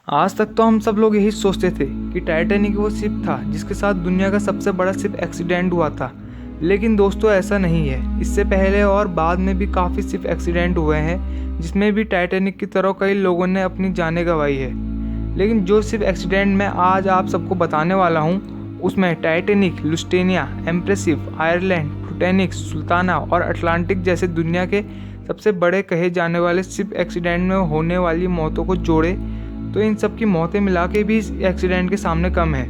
आज तक तो हम सब लोग यही सोचते थे कि टाइटैनिक वो शिप था जिसके साथ दुनिया का सबसे बड़ा शिप एक्सीडेंट हुआ था। लेकिन दोस्तों ऐसा नहीं है। इससे पहले और बाद में भी काफ़ी शिप एक्सीडेंट हुए हैं जिसमें भी टाइटैनिक की तरह कई लोगों ने अपनी जानें गंवाई है। लेकिन जो शिप एक्सीडेंट मैं आज आप सबको बताने वाला हूँ उसमें टाइटैनिक, लुस्टेनिया, एम्प्रेसिव, आयरलैंड, टाइटैनिक, सुल्ताना और अटलांटिक जैसे दुनिया के सबसे बड़े कहे जाने वाले शिप एक्सीडेंट में होने वाली मौतों को जोड़े तो इन सब की मौतें मिला के भी इस एक्सीडेंट के सामने कम है।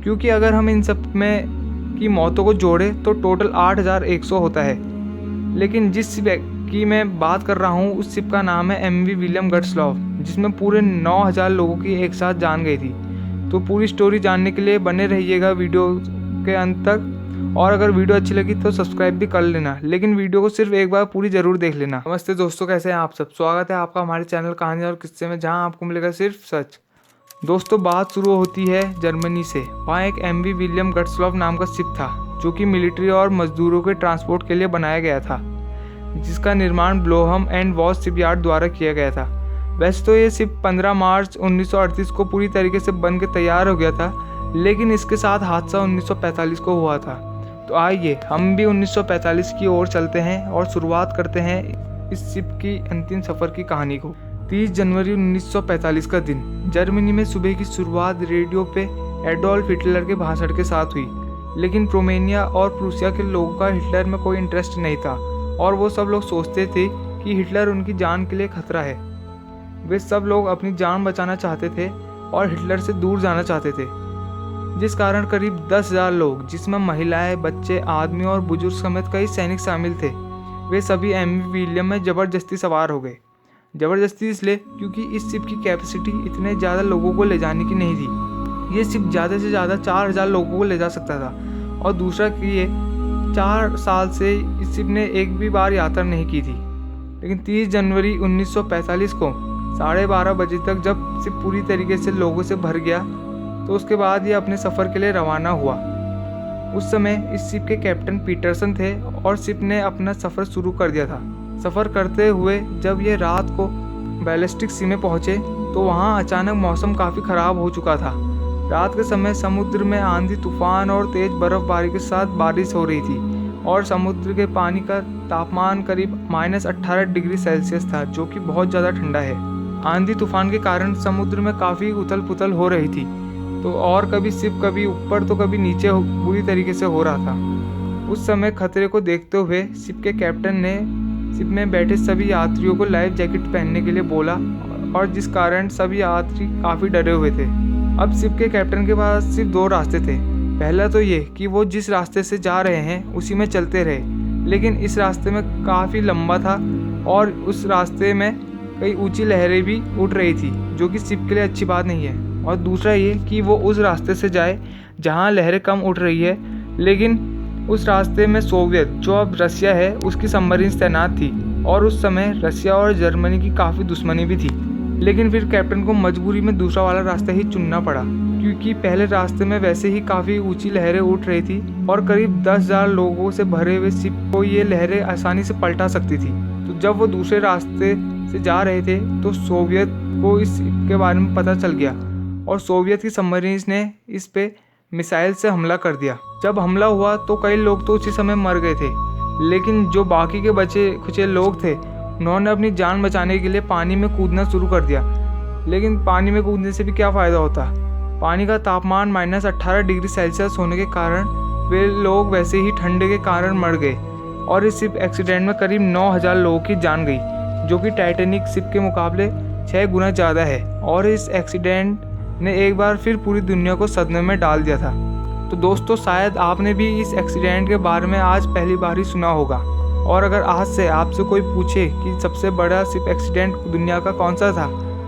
क्योंकि अगर हम इन सब में की मौतों को जोड़े तो टोटल 8100 होता है। लेकिन जिस शिप की मैं बात कर रहा हूँ उस शिप का नाम है MV विलियम गट्सलॉफ, जिसमें पूरे 9000 लोगों की एक साथ जान गई थी। तो पूरी स्टोरी जानने के लिए बने रहिएगा वीडियो के अंत तक। और अगर वीडियो अच्छी लगी तो सब्सक्राइब भी कर लेना, लेकिन वीडियो को सिर्फ एक बार पूरी जरूर देख लेना। नमस्ते दोस्तों, कैसे हैं आप सब। स्वागत है आपका हमारे चैनल कहानी और किस्से में, जहां आपको मिलेगा सिर्फ सच। दोस्तों बात शुरू होती है जर्मनी से। वहाँ एक MV विलियम गट्सलॉफ नाम का शिप था जो कि मिलिट्री और मजदूरों के ट्रांसपोर्ट के लिए बनाया गया था, जिसका निर्माण ब्लोहम एंड वॉस शिपयार्ड द्वारा किया गया था। वैसे तो ये शिप 15 मार्च 1938 को पूरी तरीके से बन के तैयार हो गया था, लेकिन इसके साथ हादसा 1945 को हुआ था। तो आइए हम भी 1945 की ओर चलते हैं और शुरुआत करते हैं इस शिप की अंतिम सफ़र की कहानी को। 30 जनवरी 1945 का दिन। जर्मनी में सुबह की शुरुआत रेडियो पे एडोल्फ हिटलर के भाषण के साथ हुई, लेकिन रोमेनिया और प्रूसिया के लोगों का हिटलर में कोई इंटरेस्ट नहीं था और वो सब लोग सोचते थे कि हिटलर उनकी जान के लिए खतरा है। वे सब लोग अपनी जान बचाना चाहते थे और हिटलर से दूर जाना चाहते थे, जिस कारण करीब 10,000 लोग, जिसमें महिलाएं, बच्चे, आदमी और बुजुर्ग समेत कई सैनिक शामिल थे, वे सभी MV विलियम में ज़बरदस्ती सवार हो गए। ज़बरदस्ती इसलिए क्योंकि इस शिप की कैपेसिटी इतने ज़्यादा लोगों को ले जाने की नहीं थी। ये शिप ज़्यादा से ज़्यादा 4000 लोगों को ले जा सकता था। और दूसरा कि ये 4 साल से इस शिप ने एक भी बार यात्रा नहीं की थी। लेकिन 30 जनवरी 1945 को 12:30 बजे तक जब शिप पूरी तरीके से लोगों से भर गया तो उसके बाद ये अपने सफ़र के लिए रवाना हुआ। उस समय इस शिप के कैप्टन पीटरसन थे और शिप ने अपना सफ़र शुरू कर दिया था। सफ़र करते हुए जब ये रात को बैलिस्टिक सी में पहुँचे तो वहाँ अचानक मौसम काफ़ी ख़राब हो चुका था। रात के समय समुद्र में आंधी तूफान और तेज़ बर्फबारी के साथ बारिश हो रही थी और समुद्र के पानी का तापमान करीब -18 डिग्री सेल्सियस था, जो कि बहुत ज़्यादा ठंडा है। आंधी तूफान के कारण समुद्र में काफ़ी उथल पुथल हो रही थी, तो और कभी शिप कभी ऊपर तो कभी नीचे बुरी तरीके से हो रहा था। उस समय खतरे को देखते हुए शिप के कैप्टन ने शिप में बैठे सभी यात्रियों को लाइफ जैकेट पहनने के लिए बोला, और जिस कारण सभी यात्री काफ़ी डरे हुए थे। अब शिप के कैप्टन के पास सिर्फ 2 रास्ते थे। पहला तो ये कि वो जिस रास्ते से जा रहे हैं उसी में चलते रहे, लेकिन इस रास्ते में काफ़ी लंबा था और उस रास्ते में कई ऊंची लहरें भी उठ रही थी, जो कि शिप के लिए अच्छी बात नहीं है। और दूसरा ये कि वो उस रास्ते से जाए जहाँ लहरें कम उठ रही है, लेकिन उस रास्ते में सोवियत, जो अब रसिया है, उसकी सबमरीन तैनात थी और उस समय रसिया और जर्मनी की काफ़ी दुश्मनी भी थी। लेकिन फिर कैप्टन को मजबूरी में दूसरा वाला रास्ता ही चुनना पड़ा, क्योंकि पहले रास्ते में वैसे ही काफ़ी ऊंची लहरें उठ रही थी और करीब 10,000 लोगों से भरे हुए शिप को ये लहरें आसानी से पलटा सकती थी। तो जब वो दूसरे रास्ते से जा रहे थे तो सोवियत को इस शिप के बारे में पता चल गया और सोवियत की सबमरीन्स ने इस पे मिसाइल से हमला कर दिया। जब हमला हुआ तो कई लोग तो उसी समय मर गए थे, लेकिन जो बाकी के बचे खुचे लोग थे उन्होंने अपनी जान बचाने के लिए पानी में कूदना शुरू कर दिया। लेकिन पानी में कूदने से भी क्या फ़ायदा होता। पानी का तापमान -18 डिग्री सेल्सियस होने के कारण वे लोग वैसे ही ठंड के कारण मर गए और इस शिप एक्सीडेंट में करीब 9000 लोगों की जान गई, जो कि टाइटैनिक शिप के मुकाबले 6 गुना ज़्यादा है। और इस एक्सीडेंट ने एक बार फिर पूरी दुनिया को सदमे में डाल दिया था। तो दोस्तों शायद आपने भी इस एक्सीडेंट के बारे में आज पहली बार ही सुना होगा। और अगर आज से आपसे कोई पूछे कि सबसे बड़ा शिप एक्सीडेंट दुनिया का कौन सा था,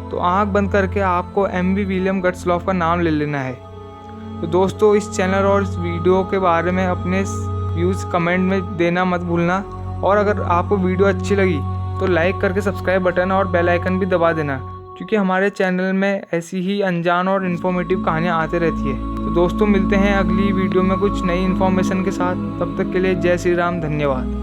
तो आंख बंद करके आपको MV विलियम गट्सलॉफ का नाम ले लेना है। तो दोस्तों इस चैनल और इस वीडियो के बारे में अपने व्यूज़ कमेंट में देना मत भूलना। और अगर आपको वीडियो अच्छी लगी तो लाइक करके सब्सक्राइब बटन और बेल आइकन भी दबा देना, क्योंकि हमारे चैनल में ऐसी ही अनजान और इन्फॉर्मेटिव कहानियाँ आती रहती है। तो दोस्तों मिलते हैं अगली वीडियो में कुछ नई इन्फॉर्मेशन के साथ। तब तक के लिए जय श्री राम, धन्यवाद।